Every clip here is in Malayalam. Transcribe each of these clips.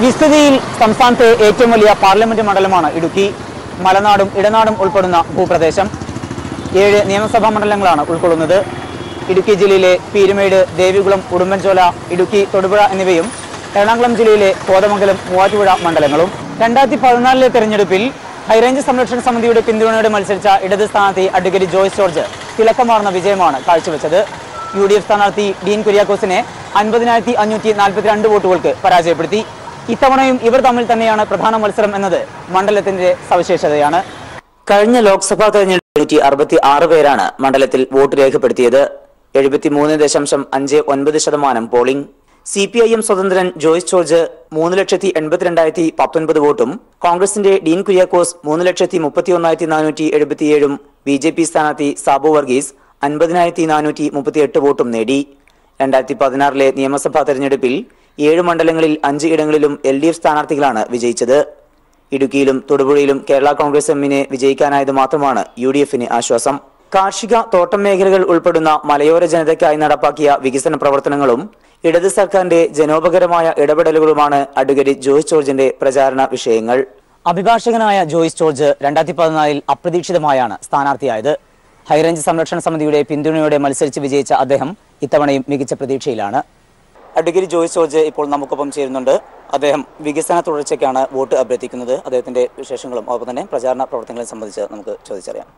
വിസ്തൃതിയിൽ സംസ്ഥാനത്തെ ഏറ്റവും വലിയ പാർലമെന്റ് മണ്ഡലമാണ് ഇടുക്കി. മലനാടും ഇടനാടും ഉൾപ്പെടുന്ന ഭൂപ്രദേശം 7 നിയമസഭാ മണ്ഡലങ്ങളാണ് ഉൾക്കൊള്ളുന്നത്. ഇടുക്കി ജില്ലയിലെ പീരുമേട്, ദേവികുളം, ഉടുമ്പൻചോല, ഇടുക്കി, തൊടുപുഴ എന്നിവയും എറണാകുളം ജില്ലയിലെ കോതമംഗലം, മൂവാറ്റുപുഴ മണ്ഡലങ്ങളും. 2014 തെരഞ്ഞെടുപ്പിൽ ഹൈറേഞ്ച് സംരക്ഷണ സമിതിയുടെ പിന്തുണയോടെ മത്സരിച്ച ഇടത് സ്ഥാനാർത്ഥി അഡ്വക്കേറ്റ് ജോയ്സ് ജോർജ് തിളക്കമാർന്ന വിജയമാണ് കാഴ്ചവെച്ചത്. UDF സ്ഥാനാർത്ഥി ഡീൻ കുര്യാക്കോസിനെ 50,542 വോട്ടുകൾക്ക് പരാജയപ്പെടുത്തി. ഇത്തവണയും ഇവർ തമ്മിൽ തന്നെയാണ് പ്രധാന മത്സരം എന്നത് മണ്ഡലത്തിന്റെ സവിശേഷതയാണ്. കഴിഞ്ഞ ലോക്സഭാ തെരഞ്ഞെടുപ്പിൽ 166 പേരാണ് മണ്ഡലത്തിൽ വോട്ട് രേഖപ്പെടുത്തിയത്. 73.59% പോളിംഗ്. CPIM സ്വതന്ത്രൻ ജോയ്സ് ജോർജ് 3,82,19 വോട്ടും, കോൺഗ്രസിന്റെ ഡീൻ കുര്യാക്കോസ് 3,31,477, BJP സ്ഥാനാർത്ഥി സാബു വർഗീസ് 50,438 വോട്ടും നേടി. 2016 നിയമസഭാ തെരഞ്ഞെടുപ്പിൽ 7 മണ്ഡലങ്ങളിൽ 5 ഇടങ്ങളിലും LDF സ്ഥാനാർത്ഥികളാണ് വിജയിച്ചത്. ഇടുക്കിയിലും തൊടുപുഴയിലും കേരള കോൺഗ്രസ് എമ്മിനെ വിജയിക്കാനായത് മാത്രമാണ് UDFന് ആശ്വാസം. കാർഷിക, തോട്ടം മേഖലകൾ ഉൾപ്പെടുന്ന മലയോര ജനതയ്ക്കായി നടപ്പാക്കിയ വികസന പ്രവർത്തനങ്ങളും ഇടത് സർക്കാരിന്റെ ജനോപകരമായ ഇടപെടലുകളുമാണ് അഡ്വക്കേറ്റ് ജോയ്സ് ജോർജിന്റെ പ്രചാരണ വിഷയങ്ങൾ. അഭിഭാഷകനായ ജോയ്സ് ജോർജ് 2014 അപ്രതീക്ഷിതമായാണ് സ്ഥാനാർത്ഥിയായത്. ഹൈറേഞ്ച് സംരക്ഷണ സമിതിയുടെ പിന്തുണയോടെ മത്സരിച്ച് വിജയിച്ച അദ്ദേഹം ഇത്തവണയും മികച്ച പ്രതീക്ഷയിലാണ്. അഡ്വക്കേറ്റ് ജോയ്സ് ജോർജ് ഇപ്പോൾ നമുക്കൊപ്പം ചേരുന്നുണ്ട്. അദ്ദേഹം വികസന തുടർച്ചയ്ക്കാണ് വോട്ട് അഭ്യർത്ഥിക്കുന്നത്. അദ്ദേഹത്തിന്റെ വിശേഷങ്ങളും ഒപ്പം തന്നെ പ്രചാരണ പ്രവർത്തനങ്ങളെ സംബന്ധിച്ച് നമുക്ക് ചോദിച്ചറിയാം.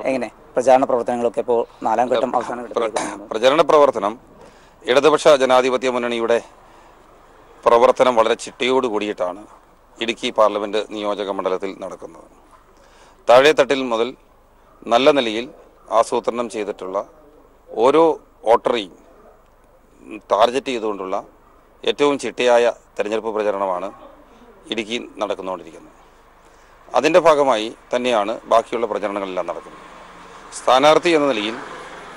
എങ്ങനെ പ്രചാരണ പ്രവർത്തനങ്ങളൊക്കെ ഇപ്പോൾ 4ാം ഘട്ടം അവസാന പ്രചരണ പ്രവർത്തനം ഇടതുപക്ഷ ജനാധിപത്യ മുന്നണിയുടെ പ്രവർത്തനം വളരെ ചിട്ടയോട് കൂടിയിട്ടാണ് ഇടുക്കി പാർലമെന്റ് നിയോജക മണ്ഡലത്തിൽ നടക്കുന്നത്. താഴെത്തട്ടിൽ മുതൽ നല്ല നിലയിൽ ആസൂത്രണം ചെയ്തിട്ടുള്ള ഓരോ വോട്ടറെയും ടാർഗറ്റ് ചെയ്തുകൊണ്ടുള്ള ഏറ്റവും ചിട്ടയായ തെരഞ്ഞെടുപ്പ് പ്രചരണമാണ് ഇടുക്കി നടന്നുകൊണ്ടിരിക്കുന്നത്. അതിൻ്റെ ഭാഗമായി തന്നെയാണ് ബാക്കിയുള്ള പ്രചരണങ്ങളെല്ലാം നടക്കുന്നത്. സ്ഥാനാർത്ഥി എന്ന നിലയിൽ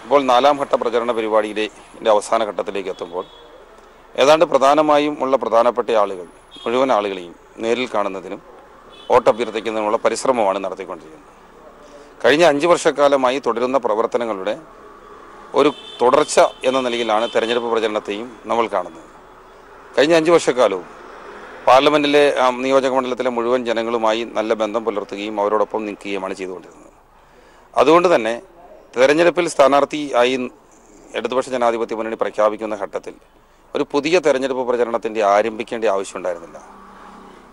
ഇപ്പോൾ 4ാം ഘട്ട പ്രചരണ പരിപാടിയുടെ അവസാന ഘട്ടത്തിലേക്ക് എത്തുമ്പോൾ ഏതാണ്ട് പ്രധാനമായും ഉള്ള പ്രധാനപ്പെട്ട ആളുകൾ മുഴുവൻ ആളുകളെയും നേരിൽ കാണുന്നതിനും വോട്ടഭ്യർത്ഥിക്കുന്നതിനുള്ള പരിശ്രമമാണ് നടത്തിക്കൊണ്ടിരിക്കുന്നത്. കഴിഞ്ഞ 5 വർഷക്കാലമായി തുടരുന്ന പ്രവർത്തനങ്ങളുടെ ഒരു തുടർച്ച എന്ന നിലയിലാണ് തെരഞ്ഞെടുപ്പ് പ്രചരണത്തെയും നമ്മൾ കാണുന്നത്. കഴിഞ്ഞ 5 വർഷക്കാലവും പാർലമെന്റിലെ നിയോജക മണ്ഡലത്തിലെ മുഴുവൻ ജനങ്ങളുമായി നല്ല ബന്ധം പുലർത്തുകയും അവരോടൊപ്പം നിൽക്കുകയുമാണ് ചെയ്തുകൊണ്ടിരുന്നത്. അതുകൊണ്ട് തന്നെ തെരഞ്ഞെടുപ്പിൽ സ്ഥാനാർത്ഥിയായി ഇടതുപക്ഷ ജനാധിപത്യ മുന്നണി പ്രഖ്യാപിക്കുന്ന ഘട്ടത്തിൽ ഒരു പുതിയ തെരഞ്ഞെടുപ്പ് പ്രചരണത്തിൻ്റെ ആരംഭിക്കേണ്ട ആവശ്യമുണ്ടായിരുന്നില്ല.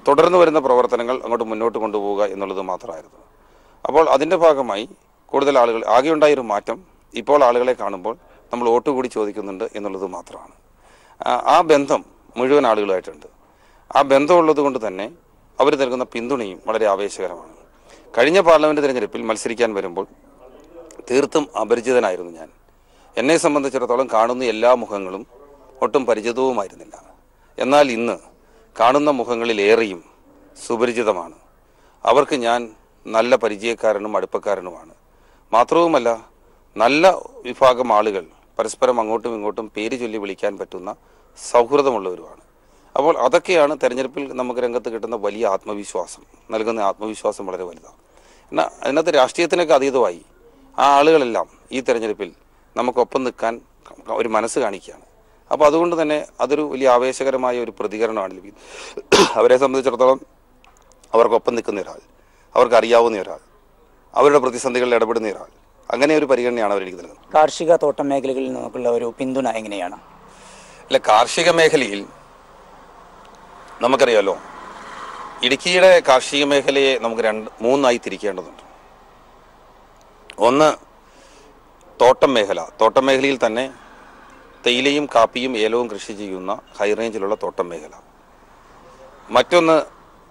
തുടർന്ന് വരുന്ന പ്രവർത്തനങ്ങൾ അങ്ങോട്ട് മുന്നോട്ട് കൊണ്ടുപോവുക എന്നുള്ളത് മാത്രമായിരുന്നു. അപ്പോൾ അതിൻ്റെ ഭാഗമായി കൂടുതൽ ആളുകൾ ആകെയുണ്ടായൊരു മാറ്റം ഇപ്പോൾ ആളുകളെ കാണുമ്പോൾ നമ്മൾ വോട്ട് കൂടി ചോദിക്കുന്നുണ്ട് എന്നുള്ളത് മാത്രമാണ്. ആ ബന്ധം മുഴുവൻ ആളുകളായിട്ടുണ്ട്. ആ ബന്ധമുള്ളത് കൊണ്ട് തന്നെ അവർ നൽകുന്ന പിന്തുണയും വളരെ ആവേശകരമാണ്. കഴിഞ്ഞ പാർലമെൻറ്റ് തിരഞ്ഞെടുപ്പിൽ മത്സരിക്കാൻ വരുമ്പോൾ തീർത്തും അപരിചിതനായിരുന്നു ഞാൻ. എന്നെ സംബന്ധിച്ചിടത്തോളം കാണുന്ന എല്ലാ മുഖങ്ങളും ഒട്ടും പരിചിതവുമായിരുന്നില്ല. എന്നാൽ ഇന്ന് കാണുന്ന മുഖങ്ങളിലേറെയും സുപരിചിതമാണ്. അവർക്ക് ഞാൻ നല്ല പരിചയക്കാരനും അടുപ്പക്കാരനുമാണ്. മാത്രവുമല്ല നല്ല വിഭാഗം ആളുകൾ പരസ്പരം അങ്ങോട്ടും ഇങ്ങോട്ടും പേര് ചൊല്ലി വിളിക്കാൻ പറ്റുന്ന സൗഹൃദമുള്ളവരുമാണ്. അപ്പോൾ അതൊക്കെയാണ് തെരഞ്ഞെടുപ്പിൽ നമുക്ക് രംഗത്ത് കിട്ടുന്ന വലിയ ആത്മവിശ്വാസം, നൽകുന്ന ആത്മവിശ്വാസം വളരെ വലുതാണ്. എന്നാൽ അതിനകത്ത് രാഷ്ട്രീയത്തിനൊക്കെ അതീതമായി ആ ആളുകളെല്ലാം ഈ തെരഞ്ഞെടുപ്പിൽ നമുക്കൊപ്പം നിൽക്കാൻ ഒരു മനസ്സ് കാണിക്കുകയാണ്. അപ്പോൾ അതുകൊണ്ട് തന്നെ അതൊരു വലിയ ആവേശകരമായ ഒരു പ്രതികരണമാണ് ലഭിക്കുന്നത്. അവരെ സംബന്ധിച്ചിടത്തോളം അവർക്കൊപ്പം നിൽക്കുന്ന ഒരാൾ, അവർക്കറിയാവുന്ന ഒരാൾ, അവരുടെ പ്രതിസന്ധികളിൽ ഇടപെടുന്ന ഒരാൾ, അങ്ങനെ ഒരു പരിഗണനയാണ് അവരെനിക്ക് നൽകുന്നത്. കാർഷിക തോട്ടം മേഖലകളിൽ നിന്നുള്ള ഒരു പിന്തുണ എങ്ങനെയാണ്? അല്ല, കാർഷിക മേഖലയിൽ നമുക്കറിയാലോ, ഇടുക്കിയുടെ കാർഷിക മേഖലയെ നമുക്ക് 3ആയി തിരിക്കേണ്ടതുണ്ട്. ഒന്ന് തോട്ടം മേഖല. തോട്ടം മേഖലയിൽ തന്നെ തേയിലയും കാപ്പിയും ഏലവും കൃഷി ചെയ്യുന്ന ഹൈറേഞ്ചിലുള്ള തോട്ടം മേഖല. മറ്റൊന്ന്,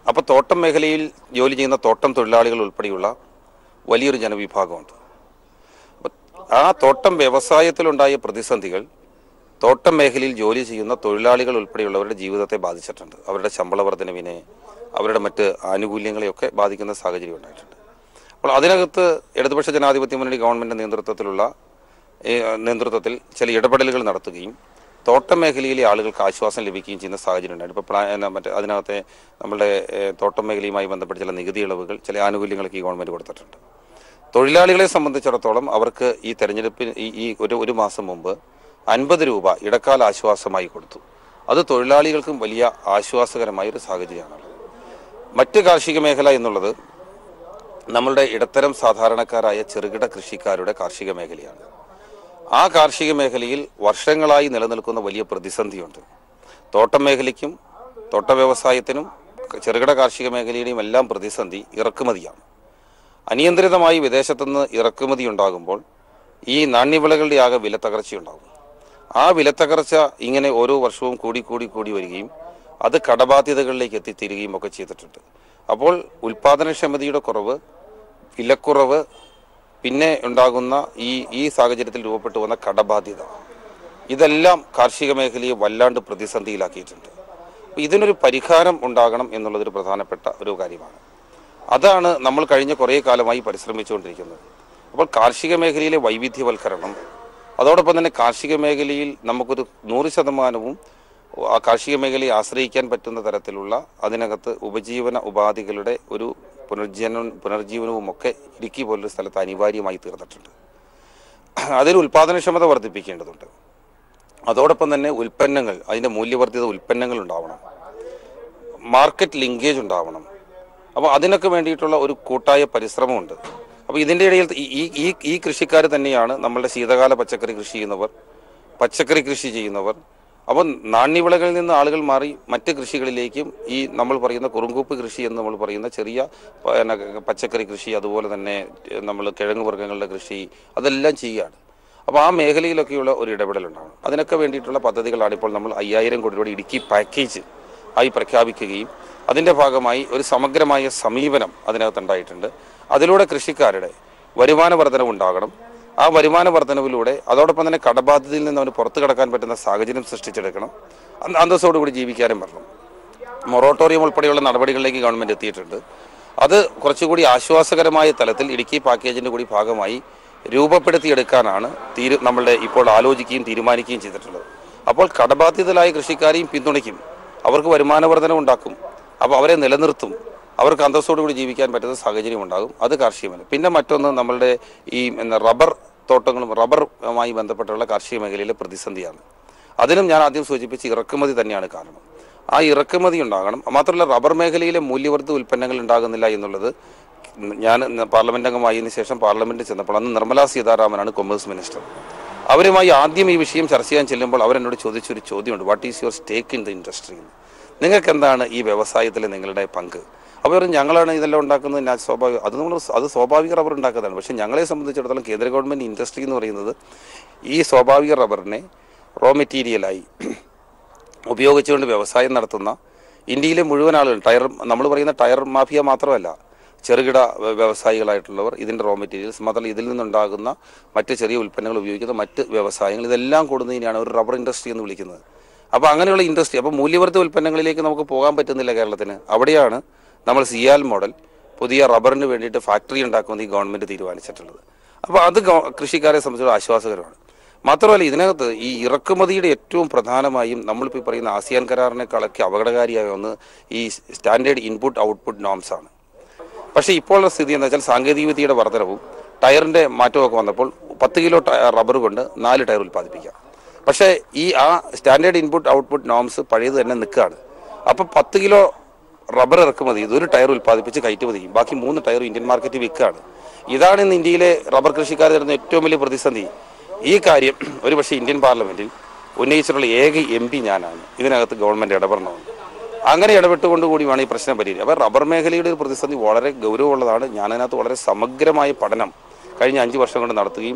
അപ്പോൾ തോട്ടം മേഖലയിൽ ജോലി ചെയ്യുന്ന തോട്ടം തൊഴിലാളികൾ ഉൾപ്പെടെയുള്ള വലിയൊരു ജനവിഭാഗമുണ്ട്. ആ തോട്ടം വ്യവസായത്തിലുണ്ടായ പ്രതിസന്ധികൾ തോട്ടം മേഖലയിൽ ജോലി ചെയ്യുന്ന തൊഴിലാളികൾ ഉൾപ്പെടെയുള്ളവരുടെ ജീവിതത്തെ ബാധിച്ചിട്ടുണ്ട്. അവരുടെ ശമ്പള വർധനവിനെ, അവരുടെ മറ്റ് ആനുകൂല്യങ്ങളെയൊക്കെ ബാധിക്കുന്ന സാഹചര്യം ഉണ്ടായിട്ടുണ്ട്. അപ്പോൾ അതിനകത്ത് ഇടതുപക്ഷ ജനാധിപത്യ മുന്നണി ഗവൺമെൻറ് നേതൃത്വത്തിൽ ചില ഇടപെടലുകൾ നടത്തുകയും തോട്ടം മേഖലയിലെ ആളുകൾക്ക് ആശ്വാസം ലഭിക്കുകയും ചെയ്യുന്ന സാഹചര്യം ഉണ്ടായിരുന്നു. ഇപ്പോൾ അതിനകത്തെ നമ്മുടെ തോട്ടം മേഖലയുമായി ബന്ധപ്പെട്ട ചില നികുതി ഇളവുകൾ, ചില ആനുകൂല്യങ്ങളൊക്കെ ഈ ഗവൺമെൻറ് കൊടുത്തിട്ടുണ്ട്. തൊഴിലാളികളെ സംബന്ധിച്ചിടത്തോളം അവർക്ക് ഈ തെരഞ്ഞെടുപ്പിന് ഒരു മാസം മുമ്പ് 50 രൂപ ഇടക്കാല ആശ്വാസമായി കൊടുത്തു. അത് തൊഴിലാളികൾക്കും വലിയ ആശ്വാസകരമായ ഒരു സാഹചര്യമാണ്. മറ്റ് കാർഷിക മേഖല എന്നുള്ളത് നമ്മളുടെ ഇടത്തരം സാധാരണക്കാരായ ചെറുകിട കൃഷിക്കാരുടെ കാർഷിക മേഖലയാണ്. ആ കാർഷിക മേഖലയിൽ വർഷങ്ങളായി നിലനിൽക്കുന്ന വലിയ പ്രതിസന്ധിയുണ്ട്. തോട്ടം മേഖലയ്ക്കും തോട്ട വ്യവസായത്തിനും ചെറുകിട കാർഷിക മേഖലയുടെയും എല്ലാം പ്രതിസന്ധി ഇറക്കുമതിയാണ്. അനിയന്ത്രിതമായി വിദേശത്തുനിന്ന് ഇറക്കുമതി ഉണ്ടാകുമ്പോൾ ഈ നാണ്യവിളകളുടെ ആകെ വിലത്തകർച്ചയുണ്ടാകും. ആ വിലത്തകർച്ച ഇങ്ങനെ ഓരോ വർഷവും കൂടി വരികയും അത് കടബാധ്യതകളിലേക്ക് എത്തിത്തീരുകയും ഒക്കെ ചെയ്തിട്ടുണ്ട്. അപ്പോൾ ഉൽപാദനക്ഷമതയുടെ കുറവ്, വിലക്കുറവ്, പിന്നെ ഉണ്ടാകുന്ന ഈ സാഹചര്യത്തിൽ രൂപപ്പെട്ടു വന്ന കടബാധ്യത, ഇതെല്ലാം കാർഷിക മേഖലയെ വല്ലാണ്ട് പ്രതിസന്ധിയിലാക്കിയിട്ടുണ്ട്. ഇതിനൊരു പരിഹാരം ഉണ്ടാകണം എന്നുള്ളതൊരു പ്രധാനപ്പെട്ട ഒരു കാര്യമാണ്. അതാണ് നമ്മൾ കഴിഞ്ഞ കുറേ കാലമായി പരിശ്രമിച്ചുകൊണ്ടിരിക്കുന്നത്. അപ്പോൾ കാർഷിക മേഖലയിലെ വൈവിധ്യവൽക്കരണം, അതോടൊപ്പം തന്നെ കാർഷിക മേഖലയിൽ നമുക്കൊരു 100% ആ കാർഷിക മേഖലയെ ആശ്രയിക്കാൻ പറ്റുന്ന തരത്തിലുള്ള അതിനകത്ത് ഉപജീവന ഉപാധികളുടെ ഒരു പുനർജീവനവും ഒക്കെ ഇടുക്കി പോലൊരു സ്ഥലത്ത് അനിവാര്യമായി തീർന്നിട്ടുണ്ട്. അതിൽ ഉൽപാദനക്ഷമത വർദ്ധിപ്പിക്കേണ്ടതുണ്ട്. അതോടൊപ്പം തന്നെ ഉൽപ്പന്നങ്ങൾ, അതിൻ്റെ മൂല്യവർദ്ധിത ഉൽപ്പന്നങ്ങൾ ഉണ്ടാവണം, മാർക്കറ്റ് ലിങ്കേജ് ഉണ്ടാവണം. അപ്പോൾ അതിനൊക്കെ വേണ്ടിയിട്ടുള്ള ഒരു കൂട്ടായ പരിശ്രമമുണ്ട്. അപ്പോൾ ഇതിൻ്റെ ഇടയിൽ ഈ കൃഷിക്കാർ തന്നെയാണ് നമ്മളുടെ ശീതകാല പച്ചക്കറി കൃഷി ചെയ്യുന്നവർ, പച്ചക്കറി കൃഷി ചെയ്യുന്നവർ. അപ്പോൾ നാണ്യവിളകളിൽ നിന്ന് ആളുകൾ മാറി മറ്റ് കൃഷികളിലേക്കും ഈ നമ്മൾ പറയുന്ന കുറുങ്കൂപ്പ് കൃഷി എന്ന് നമ്മൾ പറയുന്ന ചെറിയ പച്ചക്കറി കൃഷി, അതുപോലെ തന്നെ നമ്മൾ കിഴങ്ങ് വർഗ്ഗങ്ങളുടെ കൃഷി, അതെല്ലാം ചെയ്യുകയാണ്. അപ്പോൾ ആ മേഖലയിലൊക്കെയുള്ള ഒരു ഇടപെടലുണ്ടാകും. അതിനൊക്കെ വേണ്ടിയിട്ടുള്ള പദ്ധതികളാണ് ഇപ്പോൾ നമ്മൾ 5000 കോടി രൂപയുടെ ഇടുക്കി പാക്കേജ് ആയി പ്രഖ്യാപിക്കുകയും അതിൻ്റെ ഭാഗമായി ഒരു സമഗ്രമായ സമീപനം അതിനകത്തുണ്ടായിട്ടുണ്ട്. അതിലൂടെ കൃഷിക്കാരുടെ വരുമാന വർധനവ് ഉണ്ടാകണം. ആ വരുമാന വർധനവിലൂടെ അതോടൊപ്പം തന്നെ കടബാധ്യതയിൽ നിന്ന് അവന് പുറത്തു കടക്കാൻ പറ്റുന്ന സാഹചര്യം സൃഷ്ടിച്ചെടുക്കണം. അന്തസ്സോടുകൂടി ജീവിക്കാനും പറ്റണം. മൊറട്ടോറിയം ഉൾപ്പെടെയുള്ള നടപടികളിലേക്ക് ഗവൺമെൻറ് എത്തിയിട്ടുണ്ട്. അത് കുറച്ചുകൂടി ആശ്വാസകരമായ തലത്തിൽ ഇടുക്കി പാക്കേജിൻ്റെ കൂടി ഭാഗമായി രൂപപ്പെടുത്തിയെടുക്കാനാണ് നമ്മളുടെ ഇപ്പോൾ ആലോചിക്കുകയും തീരുമാനിക്കുകയും ചെയ്തിട്ടുള്ളത്. അപ്പോൾ കടബാധ്യതയിലായ കൃഷിക്കാരെയും പിന്തുണയ്ക്കും, അവർക്ക് വരുമാന വർധന ഉണ്ടാക്കും, അപ്പോൾ അവരെ നിലനിർത്തും, അവർക്ക് അന്തസ്സോടുകൂടി ജീവിക്കാൻ പറ്റുന്ന സാഹചര്യം ഉണ്ടാകും. അത് കാർഷികമല്ല. പിന്നെ മറ്റൊന്ന് നമ്മളുടെ ഈ റബ്ബർ തോട്ടങ്ങളും റബ്ബറുമായി ബന്ധപ്പെട്ടുള്ള കാർഷിക മേഖലയിലെ പ്രതിസന്ധിയാണ്. അതിനും ഞാൻ ആദ്യം സൂചിപ്പിച്ച് ഇറക്കുമതി തന്നെയാണ് കാരണം. ആ ഇറക്കുമതി ഉണ്ടാകണം. മാത്രമല്ല റബ്ബർ മേഖലയിലെ മൂല്യവർദ്ധിത ഉൽപ്പന്നങ്ങൾ ഉണ്ടാകുന്നില്ല എന്നുള്ളത് ഞാൻ പാർലമെന്റ് അംഗമായതിനു ശേഷം പാർലമെന്റിൽ ചെന്നപ്പോൾ അന്ന് നിർമ്മലാ സീതാരാമനാണ് കൊമേഴ്സ് മിനിസ്റ്റർ. അവരുമായി ആദ്യം ഈ വിഷയം ചർച്ച ചെയ്യാൻ ചെല്ലുമ്പോൾ അവരെന്നോട് ചോദിച്ചൊരു ചോദ്യമുണ്ട്, what is your stake in the industry? നിങ്ങൾക്ക് എന്താണ് ഈ വ്യവസായത്തിൽ നിങ്ങളുടെ പങ്ക്? അപ്പോൾ ഞങ്ങളാണ് ഇതെല്ലാം ഉണ്ടാക്കുന്നത്, അത് സ്വാഭാവിക റബ്ബർ ഉണ്ടാക്കുന്നതാണ്. പക്ഷേ ഞങ്ങളെ സംബന്ധിച്ചിടത്തോളം കേന്ദ്ര ഗവൺമെൻറ് ഇൻഡസ്ട്രി എന്ന് പറയുന്നത് ഈ സ്വാഭാവിക റബ്ബറിനെ റോ മെറ്റീരിയലായി ഉപയോഗിച്ചുകൊണ്ട് വ്യവസായം നടത്തുന്ന ഇന്ത്യയിലെ മുഴുവൻ ആളുകൾ, നമ്മൾ പറയുന്ന ടയർ മാഫിയ മാത്രമല്ല, ചെറുകിട വ്യവസായികളായിട്ടുള്ളവർ, ഇതിൻ്റെ റോ മെറ്റീരിയൽസ് മാത്രമല്ല ഇതിൽ നിന്നുണ്ടാകുന്ന മറ്റ് ചെറിയ ഉൽപ്പന്നങ്ങൾ ഉപയോഗിക്കുന്ന മറ്റ് വ്യവസായങ്ങൾ, ഇതെല്ലാം കൂടുന്നതിനാണ് ഒരു റബ്ബർ ഇൻഡസ്ട്രി എന്ന് വിളിക്കുന്നത്. അപ്പോൾ അങ്ങനെയുള്ള ഇൻഡസ്ട്രി, അപ്പോൾ മൂല്യവർദ്ധിത ഉൽപ്പന്നങ്ങളിലേക്ക് നമുക്ക് പോകാൻ പറ്റുന്നില്ല കേരളത്തിന്. അവിടെയാണ് നമ്മൾ സിയാൽ മോഡൽ പുതിയ റബ്ബറിന് വേണ്ടിയിട്ട് ഫാക്ടറി ഉണ്ടാക്കുമെന്ന് ഈ ഗവൺമെൻറ് തീരുമാനിച്ചിട്ടുള്ളത്. അപ്പോൾ അത് കൃഷിക്കാരെ സംബന്ധിച്ചുള്ള ആശ്വാസകരമാണ്. മാത്രമല്ല ഇതിനകത്ത് ഈ ഇറക്കുമതിയുടെ ഏറ്റവും പ്രധാനമായും നമ്മളിപ്പോൾ പറയുന്ന ആസിയാൻ കരാറിനേക്കാളൊക്കെ അപകടകാരിയായ ഒന്ന് ഈ സ്റ്റാൻഡേർഡ് ഇൻപുട്ട് ഔട്ട്പുട്ട് നോംസ് ആണ്. പക്ഷേ ഇപ്പോഴുള്ള സ്ഥിതി എന്താ വെച്ചാൽ സാങ്കേതികവിദ്യയുടെ വർധനവും ടയറിൻ്റെ മാറ്റമൊക്കെ വന്നപ്പോൾ 10 കിലോ റബ്ബർ കൊണ്ട് 4 ടയർ ഉൽപ്പാദിപ്പിക്കാം. പക്ഷേ ആ സ്റ്റാൻഡേർഡ് ഇൻപുട്ട് ഔട്ട്പുട്ട് നോംസ് പഴയത് തന്നെ നിൽക്കുകയാണ്. അപ്പോൾ 10 കിലോ റബ്ബർ ഇറക്കുമതി ഇതൊരു ടയർ ഉൽപ്പാദിപ്പിച്ച് കയറ്റുമതി ചെയ്യും, ബാക്കി 3 ടയർ ഇന്ത്യൻ മാർക്കറ്റിൽ വിൽക്കുകയാണ്. ഇതാണ് ഇന്ന് ഇന്ത്യയിലെ റബ്ബർ കൃഷിക്കാർ തരുന്ന ഏറ്റവും വലിയ പ്രതിസന്ധി. ഈ കാര്യം ഒരുപക്ഷെ ഇന്ത്യൻ പാർലമെൻറ്റിൽ ഉന്നയിച്ചിട്ടുള്ള ഏക MP ഞാനാണ്. ഇതിനകത്ത് ഗവൺമെൻറ് ഇടപെടണമെന്ന്. അങ്ങനെ ഇടപെട്ടുകൊണ്ടുകൂടി വേണം ഈ പ്രശ്നം പരിഹരിക്കുക. അപ്പോൾ റബ്ബർ മേഖലയുടെ ഒരു പ്രതിസന്ധി വളരെ ഗൗരവമുള്ളതാണ്. ഞാനതിനകത്ത് വളരെ സമഗ്രമായ പഠനം കഴിഞ്ഞ 5 വർഷം കൊണ്ട്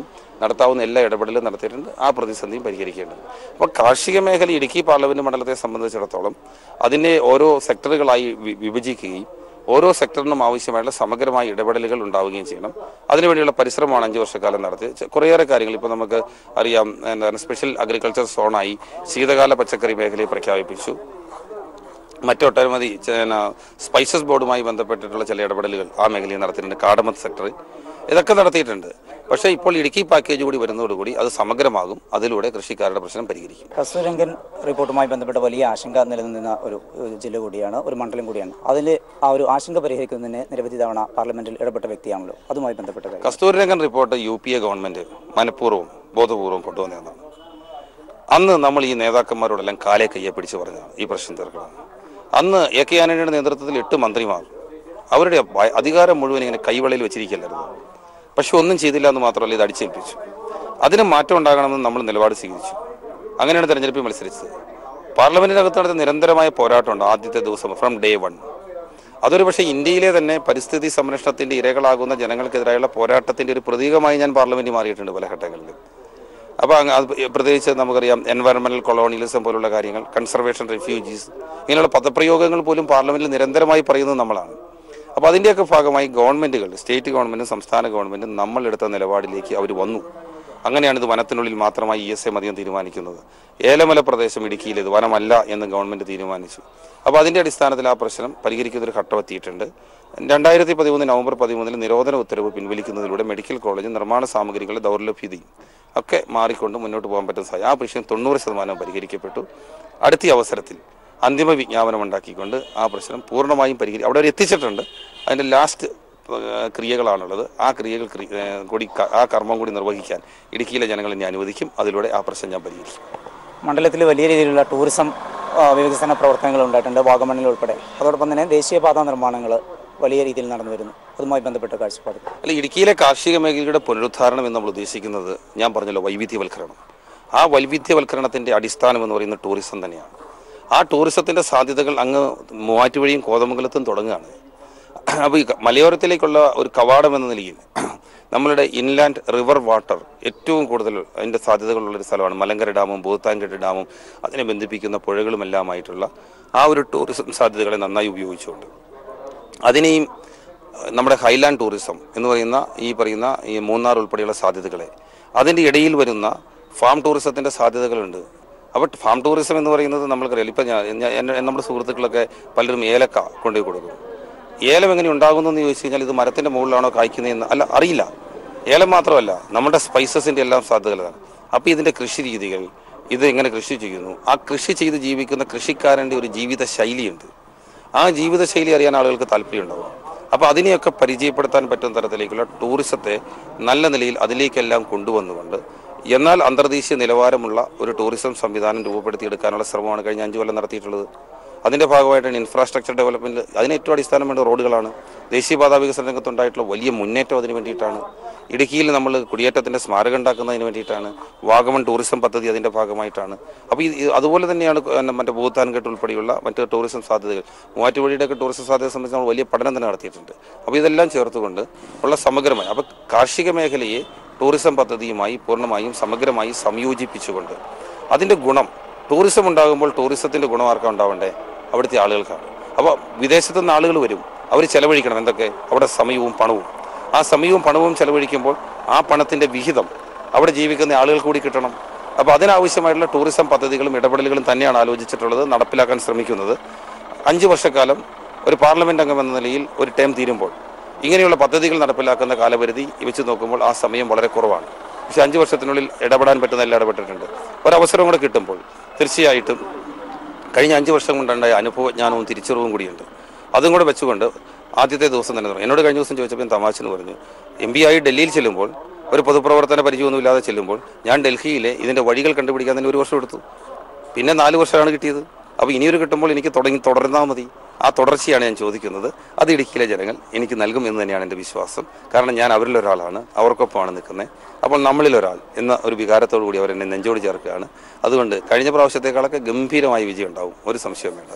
നടത്താവുന്ന എല്ലാ ഇടപെടലും നടത്തിയിട്ടുണ്ട്. ആ പ്രതിസന്ധിയും പരിഹരിക്കേണ്ടത്. അപ്പോൾ കാർഷിക മേഖല ഇടുക്കി പാർലമെന്റ് മണ്ഡലത്തെ സംബന്ധിച്ചിടത്തോളം അതിനെ ഓരോ സെക്ടറുകളായി വിഭജിക്കുകയും ഓരോ സെക്ടറിനും ആവശ്യമായുള്ള സമഗ്രമായ ഇടപെടലുകൾ ഉണ്ടാവുകയും ചെയ്യണം. അതിനുവേണ്ടിയുള്ള പരിശ്രമമാണ് 5 വർഷക്കാലം നടത്തിയത്. കുറേയേറെ കാര്യങ്ങൾ ഇപ്പോൾ നമുക്ക് അറിയാം. എന്താണ് സ്പെഷ്യൽ അഗ്രികൾച്ചർ സോണായി ശീതകാല പച്ചക്കറി മേഖലയെ പ്രഖ്യാപിച്ചു. മറ്റൊട്ടനവധി സ്പൈസസ് ബോർഡുമായി ബന്ധപ്പെട്ടിട്ടുള്ള ചില ഇടപെടലുകൾ ആ മേഖലയിൽ നടത്തിയിട്ടുണ്ട്. കാടമത്ത് സെക്ടർ ഇതൊക്കെ നടത്തിയിട്ടുണ്ട്. പക്ഷേ ഇപ്പോൾ ഇടുക്കി പാക്കേജ് കൂടി വരുന്നതോടുകൂടി അത് സമഗ്രമാകും. അതിലൂടെ കൃഷിക്കാരുടെ പ്രശ്നം പരിഹരിക്കും. കസ്തൂരംഗൻ റിപ്പോർട്ടുമായി ബന്ധപ്പെട്ട വലിയ ആശങ്ക നിലനിന്ന ഒരു ജില്ല കൂടിയാണ്, ഒരു മണ്ഡലം കൂടിയാണ്. അതിൽ ആ ഒരു ആശങ്ക പരിഹരിക്കുന്നതിന് നിരവധി തവണ പാർലമെന്റിൽ ഇടപെട്ട വ്യക്തിയാണല്ലോ. അതുമായി ബന്ധപ്പെട്ട കസ്തൂരംഗൻ റിപ്പോർട്ട് UPA ഗവൺമെന്റ് മനഃപൂർവ്വം ബോധപൂർവം കൊണ്ടുവന്നതാണ്. അന്ന് നമ്മൾ ഈ നേതാക്കന്മാരോടെല്ലാം കാലെ കയ്യെ പിടിച്ച് പറഞ്ഞതാണ് ഈ പ്രശ്നം തീർക്കണം. അന്ന് എ കെ ആന്റണിയുടെ നേതൃത്വത്തിൽ 8 മന്ത്രിമാർ അവരുടെ അധികാരം മുഴുവൻ ഇങ്ങനെ കൈവളയിൽ വെച്ചിരിക്കില്ലായിരുന്നു. പക്ഷെ ഒന്നും ചെയ്തില്ല എന്ന് മാത്രമല്ല, ഇത് അടിച്ചേൽപ്പിച്ചു. അതിന് മാറ്റം ഉണ്ടാകണമെന്ന് നമ്മൾ നിലപാട് സ്വീകരിച്ചു. അങ്ങനെയാണ് തെരഞ്ഞെടുപ്പിൽ മത്സരിച്ചത്. പാർലമെന്റിനകത്ത് നടത്തിയ നിരന്തരമായ പോരാട്ടമുണ്ട് ആദ്യത്തെ ദിവസം ഫ്രം ഡേ 1. അതൊരു പക്ഷേ ഇന്ത്യയിലെ തന്നെ പരിസ്ഥിതി സംരക്ഷണത്തിന്റെ ഇരകളാകുന്ന ജനങ്ങൾക്കെതിരായുള്ള പോരാട്ടത്തിന്റെ ഒരു പ്രതീകമായി ഞാൻ പാർലമെന്റിൽ മാറിയിട്ടുണ്ട് പല ഘട്ടങ്ങളിൽ. അപ്പോൾ പ്രത്യേകിച്ച് നമുക്കറിയാം എൻവയറമെന്റൽ കൊളോണിയലിസം പോലുള്ള കാര്യങ്ങൾ, കൺസർവേഷൻ റെഫ്യൂജീസ്, ഇങ്ങനെയുള്ള പദപ്രയോഗങ്ങൾ പോലും പാർലമെന്റിൽ നിരന്തരമായി പറയുന്നത് നമ്മളാണ്. അപ്പോൾ അതിൻ്റെയൊക്കെ ഭാഗമായി ഗവൺമെന്റുകൾ, സ്റ്റേറ്റ് ഗവൺമെന്റും സംസ്ഥാന ഗവൺമെന്റും നമ്മളെടുത്ത നിലപാടിലേക്ക് അവർ വന്നു. അങ്ങനെയാണ് ഇത് വനത്തിനുള്ളിൽ മാത്രമായി ESA മതിയം തീരുമാനിക്കുന്നത്. ഏലമല പ്രദേശം ഇടുക്കിയിൽ ഇത് വനമല്ല എന്ന് ഗവൺമെന്റ് തീരുമാനിച്ചു. അപ്പോൾ അതിൻ്റെ അടിസ്ഥാനത്തിൽ ആ പ്രശ്നം പരിഹരിക്കുന്നൊരു ഘട്ടമെത്തിയിട്ടുണ്ട്. 2013 നവംബർ 13 നിരോധന ഉത്തരവ് പിൻവലിക്കുന്നതിലൂടെ മെഡിക്കൽ കോളേജ് നിർമ്മാണ സാമഗ്രികളുടെ ദൗർലഭ്യതയും ഒക്കെ മാറിക്കൊണ്ട് മുന്നോട്ട് പോകാൻ പറ്റുന്ന സാഹചര്യം, ആ പ്രശ്നം 90% പരിഹരിക്കപ്പെട്ടു. അടുത്ത അവസരത്തിൽ അന്തിമ വിജ്ഞാപനം ഉണ്ടാക്കിക്കൊണ്ട് ആ പ്രശ്നം പൂർണ്ണമായും അവിടെ എത്തിച്ചിട്ടുണ്ട്. അതിൻ്റെ ലാസ്റ്റ് ക്രിയകളാണുള്ളത്. ആ ക്രിയകൾ കൂടി, ആ കർമ്മം കൂടി നിർവഹിക്കാൻ ഇടുക്കിയിലെ ജനങ്ങൾ എന്നെ അനുവദിക്കും. അതിലൂടെ ആ പ്രശ്നം ഞാൻ പരിഹരിക്കും. മണ്ഡലത്തിൽ വലിയ രീതിയിലുള്ള ടൂറിസം വികസന പ്രവർത്തനങ്ങൾ ഉണ്ടായിട്ടുണ്ട്, വാഗമണ്ണിൽ ഉൾപ്പെടെ. അതോടൊപ്പം തന്നെ ദേശീയപാത നിർമ്മാണങ്ങൾ വലിയ രീതിയിൽ നടന്നു വരുന്നു. അതുമായി ബന്ധപ്പെട്ട കാഴ്ചപ്പാട്. അല്ല, ഇടുക്കിയിലെ കാർഷിക മേഖലയുടെ പുനരുദ്ധാരണം എന്ന് നമ്മൾ ഉദ്ദേശിക്കുന്നത്, ഞാൻ പറഞ്ഞല്ലോ, വൈവിധ്യവൽക്കരണം. ആ വൈവിധ്യവൽക്കരണത്തിൻ്റെ അടിസ്ഥാനം എന്ന് പറയുന്നത് ടൂറിസം തന്നെയാണ്. ആ ടൂറിസത്തിൻ്റെ സാധ്യതകൾ അങ്ങ് മൂവാറ്റുപുഴയും കോതമംഗലത്തും തുടങ്ങുകയാണ്. അപ്പോൾ ഈ മലയോരത്തിലേക്കുള്ള ഒരു കവാടം എന്ന നിലയിൽ നമ്മളുടെ ഇൻലാൻഡ് റിവർ വാട്ടർ ഏറ്റവും കൂടുതൽ അതിൻ്റെ സാധ്യതകളുള്ളൊരു സ്ഥലമാണ്. മലങ്കര ഡാമും ഭൂത്താൻകെട്ട് ഡാമും അതിനെ ബന്ധിപ്പിക്കുന്ന പുഴകളുമെല്ലാമായിട്ടുള്ള ആ ഒരു ടൂറിസം സാധ്യതകളെ നന്നായി ഉപയോഗിച്ചുകൊണ്ട് അതിനെയും നമ്മുടെ ഹൈലാൻഡ് ടൂറിസം എന്ന് പറയുന്ന ഈ മൂന്നാർ ഉൾപ്പെടെയുള്ള സാധ്യതകളെ, അതിൻ്റെ ഇടയിൽ വരുന്ന ഫാം ടൂറിസത്തിൻ്റെ സാധ്യതകളുണ്ട്. അപ്പോൾ ഫാം ടൂറിസം എന്ന് പറയുന്നത് നമ്മൾക്കറിയാം. ഇപ്പം നമ്മുടെ സുഹൃത്തുക്കളൊക്കെ പലരും ഏലക്ക കൊണ്ടുപോയി കൊടുക്കും. ഏലം എങ്ങനെ ഉണ്ടാകുന്നു ചോദിച്ചു കഴിഞ്ഞാൽ ഇത് മരത്തിൻ്റെ മുകളിലാണോ കായ്ക്കുന്നതെന്ന് അറിയില്ല. ഏലം മാത്രമല്ല, നമ്മുടെ സ്പൈസസിൻ്റെ എല്ലാം സാധ്യതകളാണ്. അപ്പോൾ ഇതിൻ്റെ കൃഷി രീതികൾ, ഇത് എങ്ങനെ കൃഷി ചെയ്യുന്നു, ആ കൃഷി ചെയ്ത് ജീവിക്കുന്ന കൃഷിക്കാരൻ്റെ ഒരു ജീവിത ശൈലിയുണ്ട്. ആ ജീവിതശൈലി അറിയാൻ ആളുകൾക്ക് താല്പര്യമുണ്ടാവും. അപ്പോൾ അതിനെയൊക്കെ പരിചയപ്പെടുത്താൻ പറ്റുന്ന തരത്തിലേക്കുള്ള ടൂറിസത്തെ നല്ല നിലയിൽ അതിലേക്കെല്ലാം കൊണ്ടുവന്നുകൊണ്ട്, എന്നാൽ അന്തർദേശീയ നിലവാരമുള്ള ഒരു ടൂറിസം സംവിധാനം രൂപപ്പെടുത്തിയെടുക്കാനുള്ള ശ്രമമാണ് കഴിഞ്ഞ 5 കൊല്ലം നടത്തിയിട്ടുള്ളത്. അതിൻ്റെ ഭാഗമായിട്ടാണ് ഇൻഫ്രാസ്ട്രക്ചർ ഡെവലപ്മെൻറ്റ്. അതിന് ഏറ്റവും അടിസ്ഥാനം വേണ്ട റോഡുകളാണ്. ദേശീയപാതാ വികസന രംഗത്തുണ്ടായിട്ടുള്ള വലിയ മുന്നേറ്റം അതിന് വേണ്ടിയിട്ടാണ്. ഇടുക്കിയിൽ നമ്മൾ കുടിയേറ്റത്തിൻ്റെ സ്മാരകം ഉണ്ടാക്കുന്നതിന് വേണ്ടിയിട്ടാണ്. വാഗമൺ ടൂറിസം പദ്ധതി അതിൻ്റെ ഭാഗമായിട്ടാണ്. അപ്പോൾ അതുപോലെ തന്നെയാണ് മറ്റേ ഭൂത്താൻകെട്ട് ഉൾപ്പെടെയുള്ള മറ്റ് ടൂറിസം സാധ്യതകൾ. മൂവാറ്റുപുഴയുടെയൊക്കെ ടൂറിസം സാധ്യത സംബന്ധിച്ച് നമ്മൾ വലിയ പഠനം തന്നെ നടത്തിയിട്ടുണ്ട്. അപ്പോൾ ഇതെല്ലാം ചേർത്തുകൊണ്ട് ഉള്ള സമഗ്രമായി, അപ്പോൾ കാർഷിക മേഖലയെ ടൂറിസം പദ്ധതിയുമായി പൂർണ്ണമായും സമഗ്രമായി സംയോജിപ്പിച്ചുകൊണ്ട് അതിൻ്റെ ഗുണം, ടൂറിസം ഉണ്ടാകുമ്പോൾ ടൂറിസത്തിൻ്റെ ഗുണം ആർക്കാണ് ഉണ്ടാവേണ്ടേ? അവിടുത്തെ ആളുകൾക്കാണ്. അപ്പോൾ വിദേശത്തു നിന്ന് ആളുകൾ വരും, അവർ ചെലവഴിക്കണം എന്തൊക്കെ? അവിടെ സമയവും പണവും. ആ സമയവും പണവും ചെലവഴിക്കുമ്പോൾ ആ പണത്തിൻ്റെ വിഹിതം അവിടെ ജീവിക്കുന്ന ആളുകൾ കൂടി കിട്ടണം. അപ്പോൾ അതിനാവശ്യമായിട്ടുള്ള ടൂറിസം പദ്ധതികളും ഇടപെടലുകളും തന്നെയാണ് ആലോചിച്ചിട്ടുള്ളത്, നടപ്പിലാക്കാൻ ശ്രമിക്കുന്നത്. 5 വർഷക്കാലം ഒരു പാർലമെൻറ്റ് അംഗം എന്ന നിലയിൽ ഒരു ടേം തീരുമ്പോൾ ഇങ്ങനെയുള്ള പദ്ധതികൾ നടപ്പിലാക്കുന്ന കാലപരിധി വെച്ച് നോക്കുമ്പോൾ ആ സമയം വളരെ കുറവാണ്. പക്ഷേ 5 വർഷത്തിനുള്ളിൽ ഇടപെടാൻ പറ്റുന്ന എല്ലാം ഇടപെട്ടിട്ടുണ്ട്. ഒരവസരം കൂടെ കിട്ടുമ്പോൾ തീർച്ചയായിട്ടും കഴിഞ്ഞ 5 വർഷം കൊണ്ടുണ്ടായ അനുഭവജ്ഞാനവും തിരിച്ചറിവും കൂടിയുണ്ട്. അതും കൂടെ വെച്ചുകൊണ്ട് ആദ്യത്തെ ദിവസം തന്നെ തുടങ്ങി. എന്നോട് കഴിഞ്ഞ ദിവസം ചോദിച്ചപ്പോൾ ഞാൻ തമാശന് പറഞ്ഞു, MP ആയി ഡൽഹിയിൽ ചെല്ലുമ്പോൾ, ഒരു പൊതുപ്രവർത്തന പരിചയമൊന്നുമില്ലാതെ ചെല്ലുമ്പോൾ, ഞാൻ ഡൽഹിയിലെ ഇതിൻ്റെ വഴികൾ കണ്ടുപിടിക്കാൻ തന്നെ 1 വർഷം എടുത്തു. പിന്നെ 4 വർഷമാണ് കിട്ടിയത്. അപ്പോൾ ഇനിയൊരു കിട്ടുമ്പോൾ എനിക്ക് തുടർന്നാൽ മതി. ആ തുടർച്ചയാണ് ഞാൻ ചോദിക്കുന്നത്. അത് ഇടുക്കിയിലെ ജനങ്ങൾ എനിക്ക് നൽകും എന്ന് തന്നെയാണ് എൻ്റെ വിശ്വാസം. കാരണം ഞാൻ അവരിലൊരാളാണ്, അവർക്കൊപ്പമാണ് നിൽക്കുന്നത്. അപ്പോൾ നമ്മളിലൊരാൾ എന്ന ഒരു വികാരത്തോടു കൂടി അവരെന്നെ നെഞ്ചോട് ചേർക്കുകയാണ്. അതുകൊണ്ട് കഴിഞ്ഞ പ്രാവശ്യത്തേക്കാളൊക്കെ ഗംഭീരമായ വിജയം ഉണ്ടാവും, ഒരു സംശയം വേണ്ട.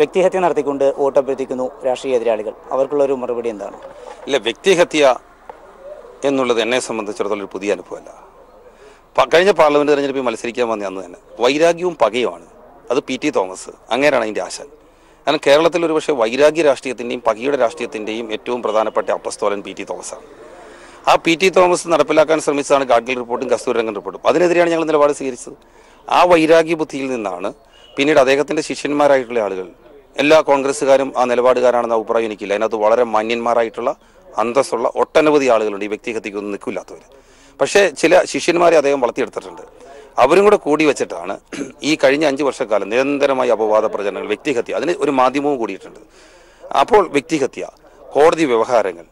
വ്യക്തിഹത്യ നടത്തിക്കൊണ്ട് വോട്ടഭ്യർത്ഥിക്കുന്നു രാഷ്ട്രീയ എതിരാളികൾ, അവർക്കുള്ളൊരു മറുപടി എന്താണ്? ഇല്ല, വ്യക്തിഹത്യ എന്നുള്ളത് എന്നെ സംബന്ധിച്ചിടത്തോളം ഒരു പുതിയ അനുഭവമല്ല. കഴിഞ്ഞ പാർലമെന്റ് തെരഞ്ഞെടുപ്പിൽ മത്സരിക്കാൻ വന്ന അന്ന് തന്നെ വൈരാഗ്യവും പകയുമാണ്. അത് PT തോമസ് അങ്ങേരാണ് അതിൻ്റെ ആശാൻ. കാരണം കേരളത്തിൽ ഒരു പക്ഷേ വൈരാഗ്യ രാഷ്ട്രീയത്തിൻ്റെയും പകയുടെ രാഷ്ട്രീയത്തിൻ്റെയും ഏറ്റവും പ്രധാനപ്പെട്ട അപ്പസ്തോലൻ PT തോമസാണ്. ആ PT തോമസ് നടപ്പിലാക്കാൻ ശ്രമിച്ചതാണ് ഗാഡ്ഗിൽ റിപ്പോർട്ടും കസ്തൂരിരംഗൻ റിപ്പോർട്ടും. അതിനെതിരെയാണ് ഞങ്ങൾ നിലപാട് സ്വീകരിച്ചത്. ആ വൈരാഗ്യ ബുദ്ധിയിൽ നിന്നാണ് പിന്നീട് അദ്ദേഹത്തിൻ്റെ ശിഷ്യന്മാരായിട്ടുള്ള ആളുകൾ, എല്ലാ കോൺഗ്രസ്സുകാരും ആ നിലപാടുകാരാണെന്ന അഭിപ്രായം എനിക്കില്ല. അതിനകത്ത് വളരെ മാന്യന്മാരായിട്ടുള്ള അന്തസ്സുള്ള ഒട്ടനവധി ആളുകളുണ്ട്, ഈ വ്യക്തിഹത്യക്കൊന്നും നിൽക്കില്ലാത്തവർ. പക്ഷേ ചില ശിഷ്യന്മാരെ അദ്ദേഹം വളർത്തിയെടുത്തിട്ടുണ്ട്. അവരും കൂടെ കൂടി വെച്ചിട്ടാണ് ഈ കഴിഞ്ഞ 5 വർഷക്കാലം നിരന്തരമായ അപവാദ പ്രചരണങ്ങൾ, വ്യക്തിഹത്യ, അതിന് ഒരു മാധ്യമവും കൂടിയിട്ടുണ്ട്. അപ്പോൾ വ്യക്തിഹത്യ, കോടതി വ്യവഹാരങ്ങൾ,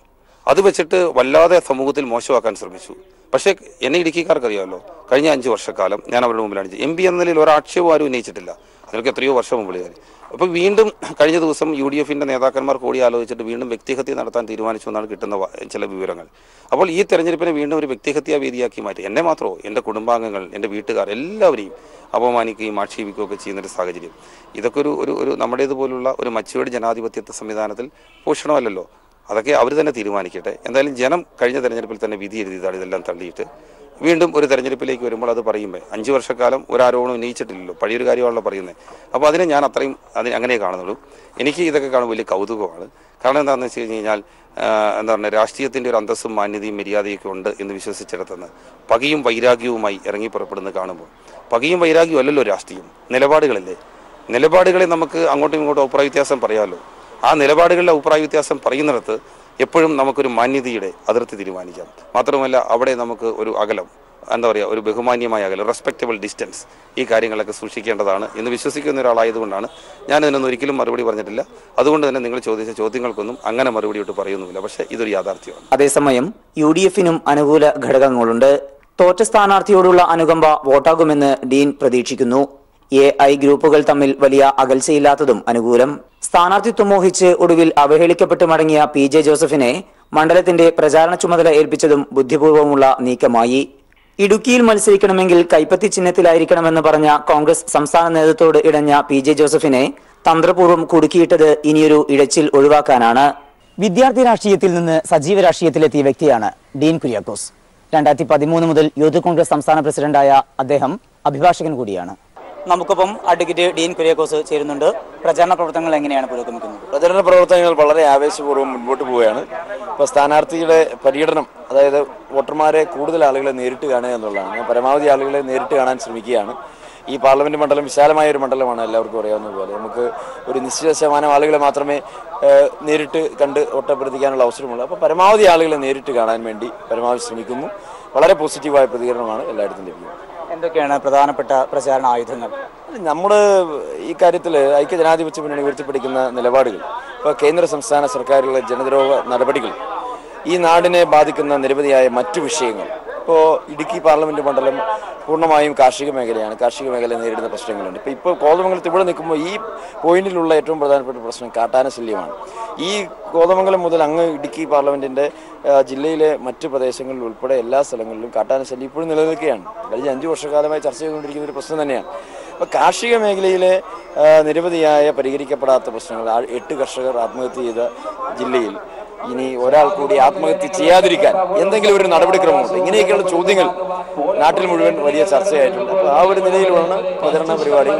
അത് വെച്ചിട്ട് വല്ലാതെ സമൂഹത്തിൽ മോശമാക്കാൻ ശ്രമിച്ചു. പക്ഷേ എന്നെ ഇടുക്കിക്കാർക്ക് അറിയാമല്ലോ, കഴിഞ്ഞ 5 വർഷക്കാലം ഞാൻ അവരുടെ മുമ്പിലാണ് എം പി എന്ന നിലയിൽ ഒരാക്ഷേപവും ആരും ഉന്നയിച്ചിട്ടില്ല. അതിനൊക്കെ എത്രയോ വർഷം മുമ്പ് കയറി. അപ്പോൾ വീണ്ടും കഴിഞ്ഞ ദിവസം UDF-ന്റെ നേതാക്കന്മാർ കൂടി ആലോചിച്ചിട്ട് വീണ്ടും വ്യക്തിഹത്യ നടത്താൻ തീരുമാനിച്ചു എന്നാണ് കിട്ടുന്ന ചില വിവരങ്ങൾ. അപ്പോൾ ഈ തെരഞ്ഞെടുപ്പിനെ വീണ്ടും ഒരു വ്യക്തിഹത്യാ വേദിയാക്കി മാറ്റി. എന്നെ മാത്രമോ, എൻ്റെ കുടുംബാംഗങ്ങൾ, എൻ്റെ വീട്ടുകാർ എല്ലാവരെയും അപമാനിക്കുകയും ആക്ഷേപിക്കുകയും ഒക്കെ ചെയ്യുന്നൊരു സാഹചര്യം. ഇതൊക്കെ ഒരു നമ്മുടേതുപോലുള്ള ഒരു മച്ചുവേഡ് ജനാധിപത്യത്തെ സംവിധാനത്തിൽ പോഷണമല്ലല്ലോ. അതൊക്കെ അവർ തന്നെ തീരുമാനിക്കട്ടെ. എന്തായാലും ജനം കഴിഞ്ഞ തെരഞ്ഞെടുപ്പിൽ തന്നെ വിധി എഴുതിയതാണ്. ഇതെല്ലാം തള്ളിയിട്ട് വീണ്ടും ഒരു തെരഞ്ഞെടുപ്പിലേക്ക് വരുമ്പോൾ അത് പറയുമ്പോൾ 5 വർഷക്കാലം ഒരാരോപണം ഉന്നയിച്ചിട്ടില്ലല്ലോ, പഴയൊരു കാര്യമാണല്ലോ പറയുന്നത്. അപ്പോൾ അതിനെ ഞാൻ അങ്ങനെ കാണുന്നുള്ളൂ. എനിക്ക് ഇതൊക്കെ കാണുമ്പോൾ വലിയ കൗതുകമാണ്. കാരണം എന്താണെന്ന് വെച്ച് കഴിഞ്ഞാൽ എന്താ പറയുക, രാഷ്ട്രീയത്തിൻ്റെ ഒരു അന്തസ്സും മാന്യതയും മര്യാദയൊക്കെ ഉണ്ട് എന്ന് വിശ്വസിച്ചിടത്തുനിന്ന് പകയും വൈരാഗ്യവുമായി ഇറങ്ങി പുറപ്പെടുന്നത് കാണുമ്പോൾ, പകയും വൈരാഗ്യവും അല്ലല്ലോ രാഷ്ട്രീയം, നിലപാടുകളല്ലേ. നിലപാടുകളെ നമുക്ക് അങ്ങോട്ടും ഇങ്ങോട്ടും അഭിപ്രായ വ്യത്യാസം പറയാമല്ലോ. ആ നിലപാടുകളിലെ അഭിപ്രായ വ്യത്യാസം പറയുന്നിടത്ത് എപ്പോഴും നമുക്കൊരു മാന്യതയുടെ അതിർത്തി തീരുമാനിക്കാം. മാത്രമല്ല അവിടെ നമുക്ക് ഒരു അകലം, എന്താ പറയുക, ഒരു ബഹുമാന്യമായ അകലം, റെസ്പെക്റ്റബിൾ ഡിസ്റ്റൻസ്, ഈ കാര്യങ്ങളൊക്കെ സൂക്ഷിക്കേണ്ടതാണ് എന്ന് വിശ്വസിക്കുന്ന ഒരാളായതുകൊണ്ടാണ് ഞാനിതിനൊന്നും ഒരിക്കലും മറുപടി പറഞ്ഞിട്ടില്ല. അതുകൊണ്ട് തന്നെ നിങ്ങൾ ചോദിച്ച ചോദ്യങ്ങൾക്കൊന്നും അങ്ങനെ മറുപടി ഇട്ട് പറയുന്നുമില്ല. പക്ഷേ ഇതൊരു യാഥാർത്ഥ്യമാണ്. അതേസമയം UDF-നും അനുകൂല ഘടകങ്ങളുണ്ട്. തോറ്റ സ്ഥാനാർത്ഥിയോടുള്ള അനുകമ്പ വോട്ടാകുമെന്ന് ഡീൻ പ്രതീക്ഷിക്കുന്നു. AI ഗ്രൂപ്പുകൾ തമ്മിൽ വലിയ അകൽച്ചയില്ലാത്തതും അനുകൂലം. സ്ഥാനാർത്ഥിത്വം മോഹിച്ച് ഒടുവിൽ അവഹേളിക്കപ്പെട്ട് മടങ്ങിയ PJ ജോസഫിനെ മണ്ഡലത്തിന്റെ പ്രചാരണ ചുമതല ഏൽപ്പിച്ചതും ബുദ്ധിപൂർവമുള്ള നീക്കമായി. ഇടുക്കിയിൽ മത്സരിക്കണമെങ്കിൽ കൈപ്പത്തി ചിഹ്നത്തിലായിരിക്കണമെന്ന് പറഞ്ഞ കോൺഗ്രസ് സംസ്ഥാന നേതൃത്വത്തോട് ഇടഞ്ഞ PJ ജോസഫിനെ തന്ത്രപൂർവ്വം കുടുക്കിയിട്ടത് ഇനിയൊരു ഇഴച്ചിൽ ഒഴിവാക്കാനാണ്. വിദ്യാർത്ഥി രാഷ്ട്രീയത്തിൽ നിന്ന് സജീവ രാഷ്ട്രീയത്തിലെത്തിയ വ്യക്തിയാണ് ഡീൻ കുര്യാക്കോസ്. 2013 മുതൽ യൂത്ത് കോൺഗ്രസ് സംസ്ഥാന പ്രസിഡന്റായ അദ്ദേഹം അഭിഭാഷകൻ കൂടിയാണ്. നമുക്കൊപ്പം അഡ്വക്കേറ്റ് ഡീൻ കുര്യാക്കോസ് ചേരുന്നുണ്ട്. പ്രചാരണ പ്രവർത്തനങ്ങൾ എങ്ങനെയാണ് പുരോഗമിക്കുന്നത്? പ്രചരണ പ്രവർത്തനങ്ങൾ വളരെ ആവേശപൂർവ്വം മുൻപോട്ട് പോവുകയാണ്. ഇപ്പോൾ സ്ഥാനാർത്ഥിയുടെ പര്യടനം, അതായത് വോട്ടർമാരെ കൂടുതൽ ആളുകളെ നേരിട്ട് കാണുക എന്നുള്ളതാണ്. ഞാൻ പരമാവധി ആളുകളെ നേരിട്ട് കാണാൻ ശ്രമിക്കുകയാണ്. ഈ പാർലമെന്റ് മണ്ഡലം വിശാലമായ ഒരു മണ്ഡലമാണ്, എല്ലാവർക്കും അറിയാവുന്ന പോലെ. നമുക്ക് ഒരു നിശ്ചിത ശതമാനം ആളുകളെ മാത്രമേ നേരിട്ട് കണ്ട് വോട്ടഭ്യർത്ഥിക്കാനുള്ള അവസരമുള്ളൂ. അപ്പോൾ പരമാവധി ആളുകളെ നേരിട്ട് കാണാൻ വേണ്ടി പരമാവധി ശ്രമിക്കുന്നു. വളരെ പോസിറ്റീവായ പ്രതികരണമാണ് എല്ലായിടത്തും ലഭിക്കുന്നത്. എന്തൊക്കെയാണ് പ്രധാനപ്പെട്ട പ്രചാരണ ആയുധങ്ങൾ? നമ്മൾ ഈ കാര്യത്തിൽ ഐക്യജനാധിപത്യ മുന്നണി ഉയർത്തിപ്പിടിക്കുന്ന നിലപാടുകൾ, ഇപ്പോൾ കേന്ദ്ര സംസ്ഥാന സർക്കാരുകളുടെ ജനദ്രോഹ നടപടികൾ, ഈ നാടിനെ ബാധിക്കുന്ന നിരവധിയായ മറ്റു വിഷയങ്ങൾ. ഇപ്പോൾ ഇടുക്കി പാർലമെന്റ് മണ്ഡലം പൂർണ്ണമായും കാർഷിക മേഖലയാണ്. കാർഷിക മേഖല നേരിടുന്ന പ്രശ്നങ്ങളുണ്ട്. ഇപ്പോൾ കോതമംഗലത്ത് ഇവിടെ നിൽക്കുമ്പോൾ ഈ പോയിന്റിലുള്ള ഏറ്റവും പ്രധാനപ്പെട്ട പ്രശ്നം കാട്ടാന ശല്യമാണ്. ഈ കോതമംഗലം മുതൽ അങ്ങ് ഇടുക്കി പാർലമെന്റിന്റെ ജില്ലയിലെ മറ്റ് പ്രദേശങ്ങളിൽ ഉൾപ്പെടെ എല്ലാ സ്ഥലങ്ങളിലും കാട്ടാന ശല്യം ഇപ്പോഴും നിലനിൽക്കുകയാണ്. കഴിഞ്ഞ 5 വർഷക്കാലമായി ചർച്ച ചെയ്തുകൊണ്ടിരിക്കുന്ന ഒരു പ്രശ്നം തന്നെയാണ്. അപ്പോൾ കാർഷിക മേഖലയിലെ നിരവധിയായ പരിഹരിക്കപ്പെടാത്ത പ്രശ്നങ്ങൾ, 8 കർഷകർ ആത്മഹത്യ ചെയ്ത ജില്ലയിൽ ഇനി ഒരാൾ കൂടി ആത്മഹത്യ ചെയ്യാതിരിക്കാൻ എന്തെങ്കിലും ഒരു നടപടിക്രമമുണ്ട്. ഇങ്ങനെയൊക്കെയുള്ള ചോദ്യങ്ങൾ നാട്ടിൽ മുഴുവൻ വലിയ ചർച്ചയായിട്ടുണ്ട്. അപ്പോൾ ആ ഒരു നിലയിലാണ് പ്രചരണ പരിപാടികൾ.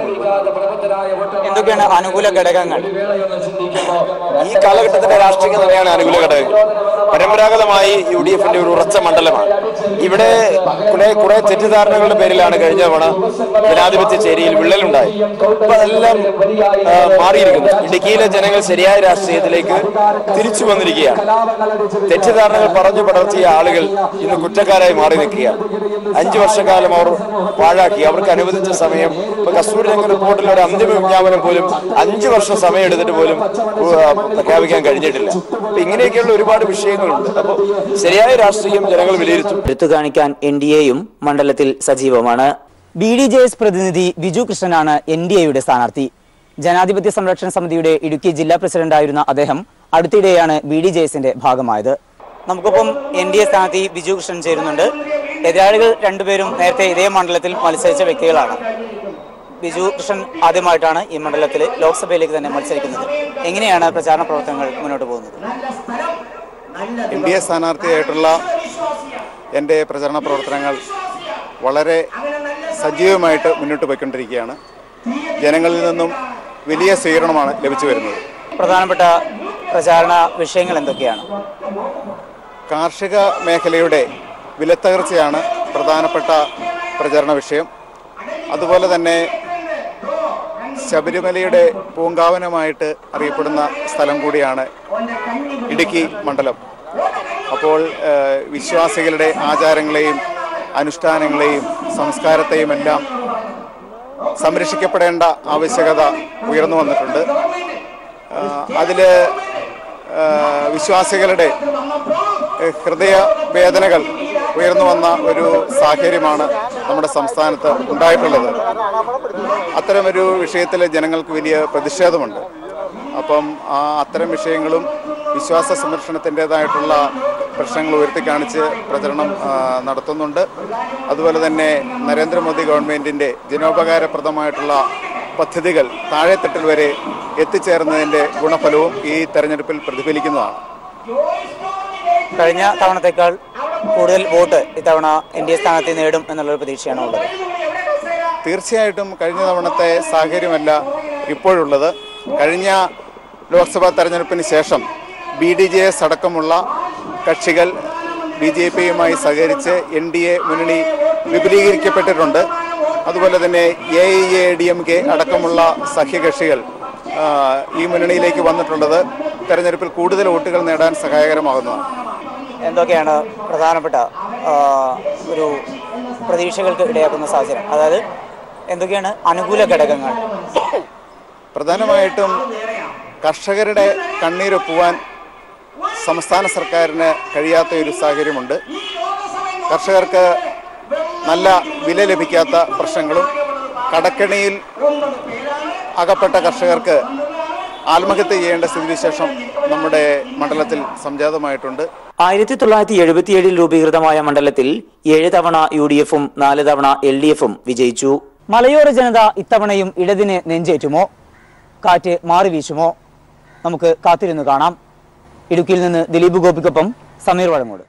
എന്തൊക്കെയാണ് അനുകൂല ഘടകങ്ങൾ? ഈ കാലഘട്ടത്തിന്റെ രാഷ്ട്രീയം തന്നെയാണ് അനുകൂല ഘടകങ്ങൾ. പരമ്പരാഗതമായി UDF-ന്റെ ഒരു ഉറച്ച മണ്ഡലമാണ്. ഇവിടെ കുറെ തെറ്റിദ്ധാരണകളുടെ പേരിലാണ് കഴിഞ്ഞ തവണ ജനാധിപത്യ ചേരിയിൽ വിള്ളലുണ്ടായി. അപ്പൊ അതെല്ലാം മാറിയിരിക്കുന്നു. ഇടുക്കിയിലെ ജനങ്ങൾ ശരിയായ രാഷ്ട്രീയത്തിലേക്ക് തിരിച്ചു വന്നിരിക്കുകയാണ്. തെറ്റിദ്ധാരണകൾ പറഞ്ഞു പടർത്തിയ ആളുകൾ ഇന്ന് കുറ്റക്കാരായി മാറി നിൽക്കുകയാണ്. 5 വർഷക്കാലം അവർ പാഴാക്കി. അവർക്ക് അനുവദിച്ച സമയം, ഇപ്പൊ കസ്തൂരിരംഗ റിപ്പോർട്ടിലെ ഒരു അന്തിമ വിജ്ഞാപനം പോലും 5 വർഷം സമയം എടുത്തിട്ട് പോലും പ്രഖ്യാപിക്കാൻ കഴിഞ്ഞിട്ടില്ല. അപ്പൊ ഇങ്ങനെയൊക്കെയുള്ള ഒരുപാട് വിഷയങ്ങളുണ്ട്. അപ്പോൾ ശരിയായ രാഷ്ട്രീയം ജനങ്ങൾ വിലയിരുത്തും. എടുത്തു കാണിക്കാൻ NDAയും മണ്ഡലത്തിൽ സജീവമാണ്. BDJS പ്രതിനിധി ബിജു കൃഷ്ണനാണ് NDAയുടെ സ്ഥാനാർത്ഥി. ജനാധിപത്യ സംരക്ഷണ സമിതിയുടെ ഇടുക്കി ജില്ലാ പ്രസിഡന്റായിരുന്ന അദ്ദേഹം അടുത്തിടെയാണ് BDJS-ന്റെ ഭാഗമായത്. നമുക്കൊപ്പം NDA സ്ഥാനാർത്ഥി ബിജു കൃഷ്ണൻ ചേരുന്നുണ്ട്. എതിരാളികൾ രണ്ടുപേരും നേരത്തെ ഇതേ മണ്ഡലത്തിൽ മത്സരിച്ച വ്യക്തികളാണ്. ബിജു കൃഷ്ണൻ ആദ്യമായിട്ടാണ് ഈ മണ്ഡലത്തിൽ ലോക്സഭയിലേക്ക് തന്നെ മത്സരിക്കുന്നത്. എങ്ങനെയാണ് പ്രചാരണ പ്രവർത്തനങ്ങൾ മുന്നോട്ട് പോകുന്നത്? NDA സ്ഥാനാർത്ഥിയായിട്ടുള്ള എൻ്റെ പ്രചരണ പ്രവർത്തനങ്ങൾ വളരെ സജീവമായിട്ട് മുന്നോട്ട് പോയിക്കൊണ്ടിരിക്കുകയാണ്. ജനങ്ങളിൽ നിന്നും വലിയ സ്വീകരണമാണ് ലഭിച്ചു വരുന്നത്. പ്രധാനപ്പെട്ട പ്രചാരണ വിഷയങ്ങൾ എന്തൊക്കെയാണ്? കാർഷിക മേഖലയുടെ വിലത്തകർച്ചയാണ് പ്രധാനപ്പെട്ട പ്രചരണ വിഷയം. അതുപോലെ തന്നെ ശബരിമലയുടെ പൂങ്കാവനമായിട്ട് അറിയപ്പെടുന്ന സ്ഥലം കൂടിയാണ് ഇടുക്കി മണ്ഡലം. അപ്പോൾ വിശ്വാസികളുടെ ആചാരങ്ങളെയും അനുഷ്ഠാനങ്ങളെയും സംസ്കാരത്തെയും എല്ലാം സംരക്ഷിക്കപ്പെടേണ്ട ആവശ്യകത ഉയർന്നു വന്നിട്ടുണ്ട്. അതിൽ വിശ്വാസികളുടെ ഹൃദയവേദനകൾ ഉയർന്നു വന്ന ഒരു സാഹചര്യമാണ് നമ്മുടെ സംസ്ഥാനത്ത് ഉണ്ടായിട്ടുള്ളത്. അത്തരമൊരു വിഷയത്തിൽ ജനങ്ങൾക്ക് വലിയ പ്രതിഷേധമുണ്ട്. അപ്പം അത്തരം വിഷയങ്ങളും വിശ്വാസ സംരക്ഷണത്തിൻ്റെതായിട്ടുള്ള പ്രശ്നങ്ങൾ ഉയർത്തിക്കാണിച്ച് പ്രചരണം നടത്തുന്നുണ്ട്. അതുപോലെ തന്നെ നരേന്ദ്രമോദി ഗവൺമെൻറ്റിൻ്റെ ജനോപകാരപ്രദമായിട്ടുള്ള പദ്ധതികൾ താഴെത്തട്ടിൽ വരെ എത്തിച്ചേർന്നതിൻ്റെ ഗുണഫലവും ഈ തെരഞ്ഞെടുപ്പിൽ പ്രതിഫലിക്കുന്നതാണ്. കഴിഞ്ഞ തവണത്തേക്കാൾ കൂടുതൽ വോട്ട് ഇത്തവണ NDA സ്ഥാനാർത്ഥി നേടും എന്നുള്ളൊരു പ്രതീക്ഷയാണ് ഉള്ളത്. തീർച്ചയായിട്ടും കഴിഞ്ഞ തവണത്തെ സാഹചര്യമല്ല ഇപ്പോഴുള്ളത്. കഴിഞ്ഞ ലോക്സഭാ തെരഞ്ഞെടുപ്പിന് ശേഷം BDJS അടക്കമുള്ള കക്ഷികൾ BJPയുമായി സഹകരിച്ച് NDA മുന്നണി വിപുലീകരിക്കപ്പെട്ടിട്ടുണ്ട്. അതുപോലെ തന്നെ AIADMK അടക്കമുള്ള സഖ്യകക്ഷികൾ ഈ മുന്നണിയിലേക്ക് വന്നിട്ടുള്ളത് തെരഞ്ഞെടുപ്പിൽ കൂടുതൽ വോട്ടുകൾ നേടാൻ സഹായകരമാകുന്നതാണ്. എന്തൊക്കെയാണ് പ്രധാനപ്പെട്ട ഒരു പ്രതീക്ഷകൾക്ക് ഇടയാക്കുന്ന സാഹചര്യം? അതായത് എന്തൊക്കെയാണ് അനുകൂല ഘടകങ്ങൾ? പ്രധാനമായിട്ടും കർഷകരുടെ കണ്ണീരൊപ്പുവാൻ സംസ്ഥാന സർക്കാരിന് കഴിയാത്ത ഒരു സാഹചര്യമുണ്ട്. കർഷകർക്ക് നല്ല വില ലഭിക്കാത്ത പ്രശ്നങ്ങളും കടക്കെണിയിൽ അകപ്പെട്ട കർഷകർക്ക് ആത്മഹത്യ ചെയ്യേണ്ട സ്ഥിതിവിശേഷം നമ്മുടെ മണ്ഡലത്തിൽ സംജാതമായിട്ടുണ്ട്. 1977 രൂപീകൃതമായ മണ്ഡലത്തിൽ 7 തവണ UDFും 4 തവണ LDFും വിജയിച്ചു. മലയോര ജനത ഇത്തവണയും ഇടതിന് നെഞ്ചേറ്റുമോ? കാറ്റ് മാറി വീശുമോ? നമുക്ക് കാത്തിരുന്ന് കാണാം. ഇടുക്കിയിൽ നിന്ന് ദിലീപ് ഗോപിക്കൊപ്പം സമീർ വഴങ്ങോട്.